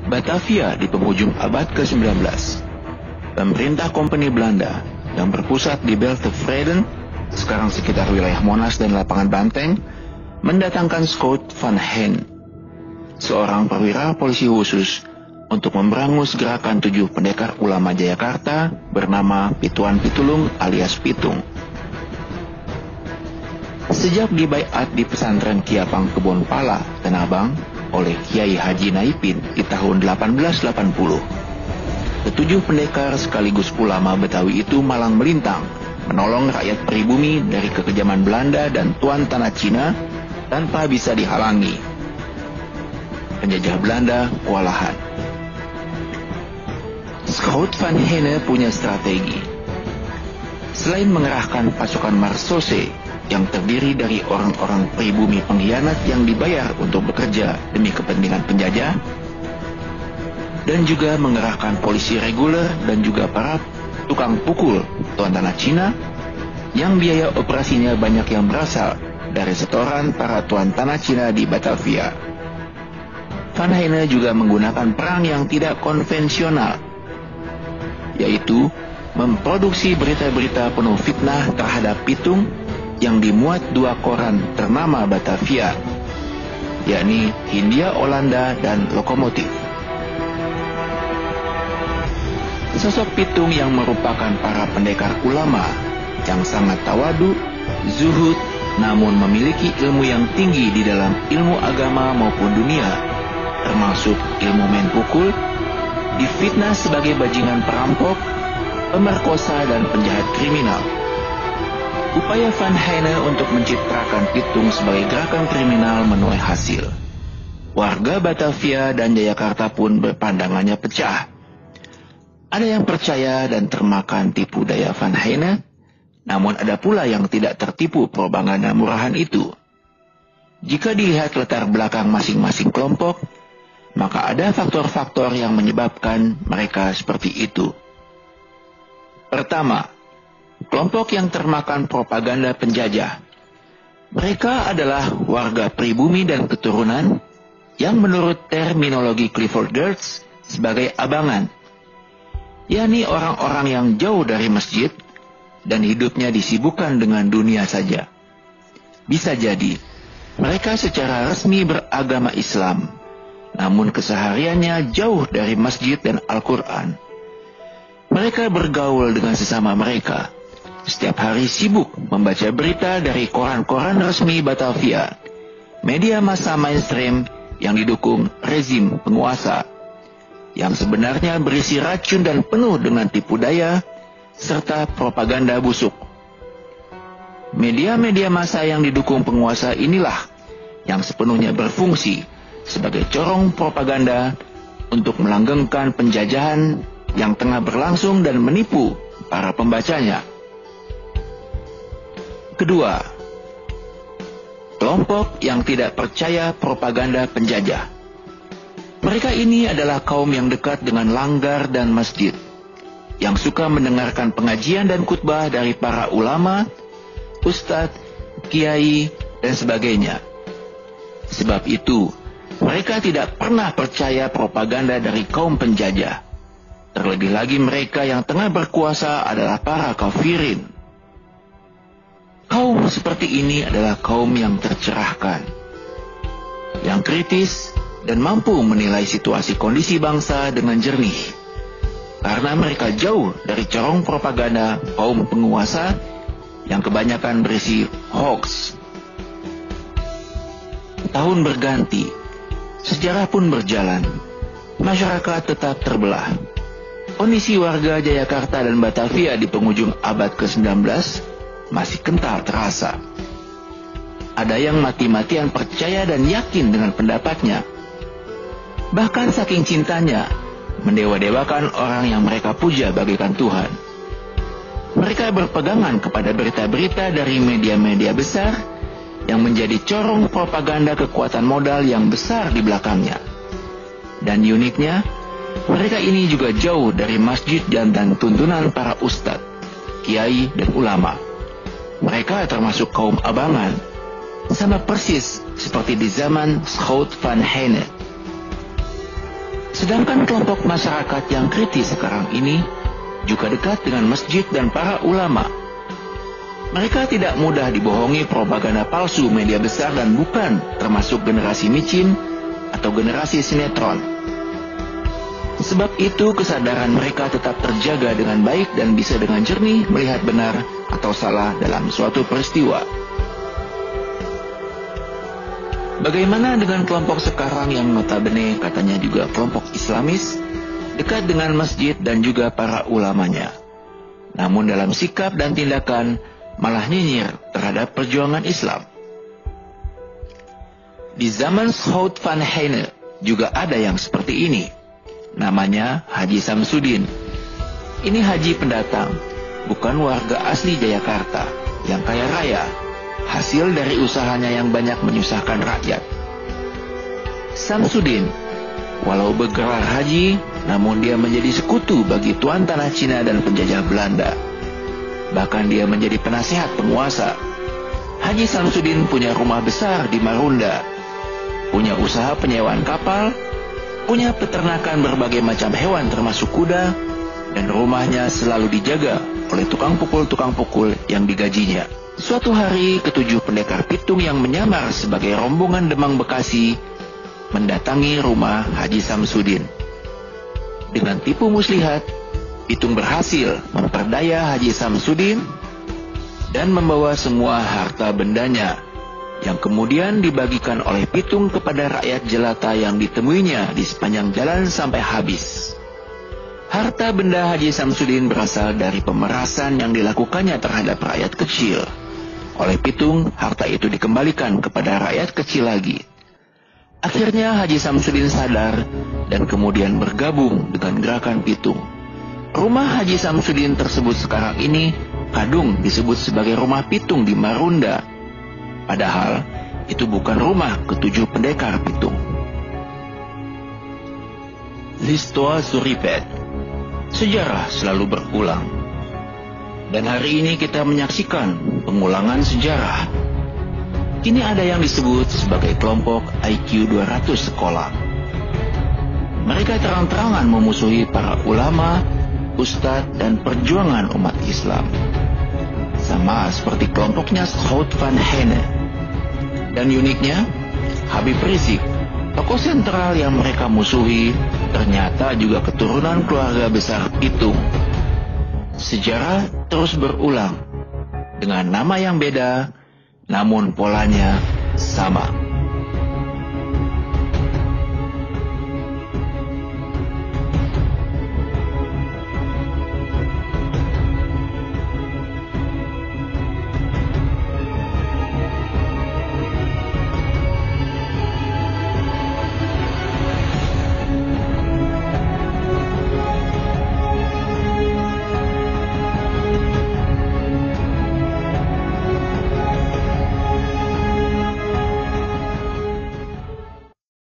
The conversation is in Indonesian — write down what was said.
Batavia di penghujung abad ke-19. Pemerintah Kompeni Belanda yang berpusat di Beltevreden, sekarang sekitar wilayah Monas dan Lapangan Banteng, mendatangkan Schout van Heine, seorang perwira polisi khusus, untuk memberangus gerakan 7 pendekar ulama Jayakarta bernama Pituan Pitulung alias Pitung. Sejak dibaiat di pesantren Kiapang Kebon Pala, Tanah Abang, oleh Kiai Haji Naipin di tahun 1880, ketujuh pendekar sekaligus ulama Betawi itu malang melintang menolong rakyat pribumi dari kekejaman Belanda dan tuan tanah Cina tanpa bisa dihalangi. Penjajah Belanda kewalahan. Schout van Heine punya strategi. Selain mengerahkan pasukan Marsose yang terdiri dari orang-orang pribumi pengkhianat yang dibayar untuk bekerja demi kepentingan penjajah, dan juga mengerahkan polisi reguler dan juga para tukang pukul tuan tanah Cina yang biaya operasinya banyak yang berasal dari setoran para tuan tanah Cina di Batavia. Van Heine juga menggunakan perang yang tidak konvensional, yaitu memproduksi berita-berita penuh fitnah terhadap Pitung yang dimuat 2 koran ternama Batavia, yakni Hindia Olanda dan Lokomotif. Sosok Pitung yang merupakan para pendekar ulama yang sangat tawadu, zuhud, namun memiliki ilmu yang tinggi di dalam ilmu agama maupun dunia, termasuk ilmu main pukul, difitnah sebagai bajingan perampok, pemerkosa dan penjahat kriminal. Upaya Van Heine untuk mencitrakan Pitung sebagai gerakan kriminal menuai hasil. Warga Batavia dan Jayakarta pun berpandangannya pecah. Ada yang percaya dan termakan tipu daya Van Heine, namun ada pula yang tidak tertipu propaganda murahan itu. Jika dilihat latar belakang masing-masing kelompok, maka ada faktor-faktor yang menyebabkan mereka seperti itu. Pertama, kelompok yang termakan propaganda penjajah. Mereka adalah warga pribumi dan keturunan yang menurut terminologi Clifford Geertz sebagai abangan, yakni orang-orang yang jauh dari masjid dan hidupnya disibukkan dengan dunia saja. Bisa jadi mereka secara resmi beragama Islam, namun kesehariannya jauh dari masjid dan Al-Quran. Mereka bergaul dengan sesama mereka, setiap hari sibuk membaca berita dari koran-koran resmi Batavia, media massa mainstream yang didukung rezim penguasa, yang sebenarnya berisi racun dan penuh dengan tipu daya, serta propaganda busuk. Media-media massa yang didukung penguasa inilah yang sepenuhnya berfungsi sebagai corong propaganda untuk melanggengkan penjajahan yang tengah berlangsung dan menipu para pembacanya. Kedua, kelompok yang tidak percaya propaganda penjajah. Mereka ini adalah kaum yang dekat dengan langgar dan masjid, yang suka mendengarkan pengajian dan khutbah dari para ulama, ustadz, kiai, dan sebagainya. Sebab itu, mereka tidak pernah percaya propaganda dari kaum penjajah. Terlebih lagi mereka yang tengah berkuasa adalah para kafirin. Kaum seperti ini adalah kaum yang tercerahkan, yang kritis dan mampu menilai situasi kondisi bangsa dengan jernih, karena mereka jauh dari corong propaganda kaum penguasa yang kebanyakan berisi hoax. Tahun berganti, sejarah pun berjalan, masyarakat tetap terbelah. Kondisi warga Jayakarta dan Batavia di penghujung abad ke-19 masih kental terasa. Ada yang mati-matian percaya dan yakin dengan pendapatnya. Bahkan saking cintanya, mendewa-dewakan orang yang mereka puja bagaikan Tuhan. Mereka berpegangan kepada berita-berita dari media-media besar yang menjadi corong propaganda kekuatan modal yang besar di belakangnya. Dan uniknya, mereka ini juga jauh dari masjid dan tuntunan para ustadz, kiai, dan ulama. Mereka termasuk kaum abangan, sama persis seperti di zaman Schout van Heine. Sedangkan kelompok masyarakat yang kritis sekarang ini juga dekat dengan masjid dan para ulama. Mereka tidak mudah dibohongi propaganda palsu media besar dan bukan termasuk generasi micin atau generasi sinetron. Sebab itu kesadaran mereka tetap terjaga dengan baik dan bisa dengan jernih melihat benar atau salah dalam suatu peristiwa. Bagaimana dengan kelompok sekarang yang notabene katanya juga kelompok Islamis, dekat dengan masjid dan juga para ulamanya, namun dalam sikap dan tindakan malah nyinyir terhadap perjuangan Islam? Di zaman Schout van Heine juga ada yang seperti ini. Namanya Haji Samsudin. Ini haji pendatang, bukan warga asli Jayakarta yang kaya raya, hasil dari usahanya yang banyak menyusahkan rakyat. Samsudin, walau bergelar haji, namun dia menjadi sekutu bagi tuan tanah Cina dan penjajah Belanda. Bahkan dia menjadi penasehat penguasa. Haji Samsudin punya rumah besar di Marunda, punya usaha penyewaan kapal, punya peternakan berbagai macam hewan termasuk kuda, dan rumahnya selalu dijaga oleh tukang pukul yang digajinya. Suatu hari, ketujuh pendekar pitung yang menyamar sebagai rombongan Demang Bekasi mendatangi rumah Haji Samsudin. Dengan tipu muslihat, pitung berhasil memperdaya Haji Samsudin dan membawa semua harta bendanya, yang kemudian dibagikan oleh pitung kepada rakyat jelata yang ditemuinya di sepanjang jalan sampai habis. Harta benda Haji Samsudin berasal dari pemerasan yang dilakukannya terhadap rakyat kecil. Oleh pitung, harta itu dikembalikan kepada rakyat kecil lagi. Akhirnya Haji Samsudin sadar dan kemudian bergabung dengan gerakan pitung. Rumah Haji Samsudin tersebut sekarang ini kadung disebut sebagai rumah pitung di Marunda. Padahal itu bukan rumah ketujuh pendekar pitung. L'histoire se répète. Sejarah selalu berulang. Dan hari ini kita menyaksikan pengulangan sejarah. Kini ada yang disebut sebagai kelompok IQ 200 sekolah. Mereka terang-terangan memusuhi para ulama, ustadz, dan perjuangan umat Islam. Sama seperti kelompoknya Schout van Heine. Dan uniknya, Habib Rizik, tokoh sentral yang mereka musuhi, ternyata juga keturunan keluarga besar pitung. Sejarah terus berulang dengan nama yang beda, namun polanya sama.